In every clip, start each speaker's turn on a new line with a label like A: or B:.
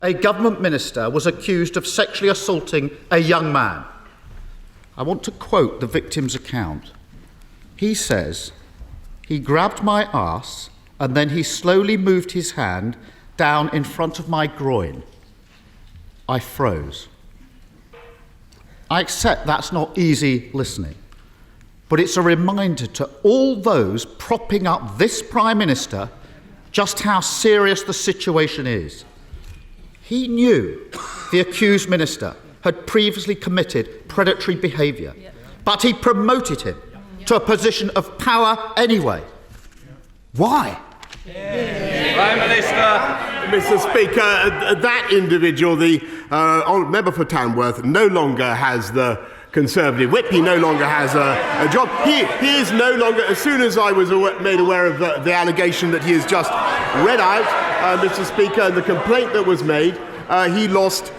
A: a government minister was accused of sexually assaulting a young man. I want to quote the victim's account. He says, "He grabbed my arse and then he slowly moved his hand down in front of my groin. I froze." I accept that's not easy listening, but it's a reminder to all those propping up this Prime Minister just how serious the situation is. He knew the accused minister had previously committed predatory behaviour, but he promoted him to a position of power anyway. Why?
B: Prime Minister.
C: Mr. Speaker, that individual, the member for Tamworth, no longer has the Conservative whip. He no longer has a job. He is no longer, as soon as I was made aware of the allegation that he has just read out, Mr. Speaker, and the complaint that was made, he lost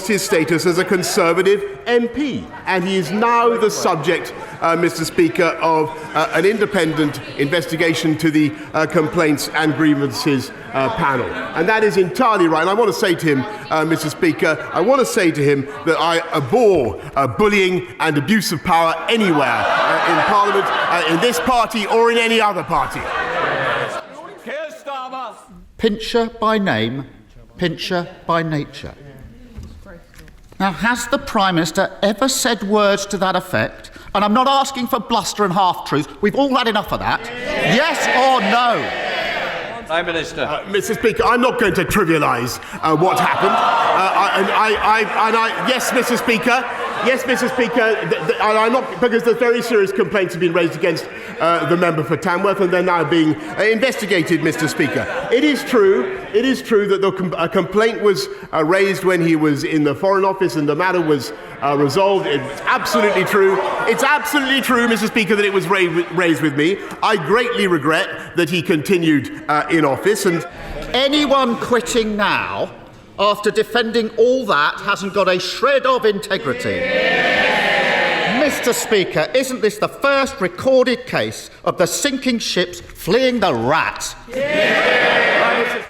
C: his status as a Conservative MP, and he is now the subject, Mr. Speaker, of an independent investigation to the Complaints and Grievances panel. And that is entirely right. And I want to say to him, Mr. Speaker, I want to say to him that I abhor bullying and abuse of power anywhere in Parliament, in this party or in any other party.
A: Pincher by name, pincher by nature. Now, has the Prime Minister ever said words to that effect? And I'm not asking for bluster and half-truths. We've all had enough of that. Yes or no?
B: Prime Minister.
C: Mr. Speaker, I'm not going to trivialise what happened. Yes, Mr. Speaker. Yes, Mr. Speaker. I'm not, because the very serious complaints have been raised against the member for Tamworth, and they're now being investigated, Mr. Speaker. It is true that a complaint was raised when he was in the Foreign Office, and the matter was resolved. It's absolutely true. It's absolutely true, Mr. Speaker, that it was raised with me. I greatly regret that he continued in office. And
A: anyone quitting now, after defending all that, hasn't got a shred of integrity. Mr. Speaker, isn't this the first recorded case of the sinking ships fleeing the rat?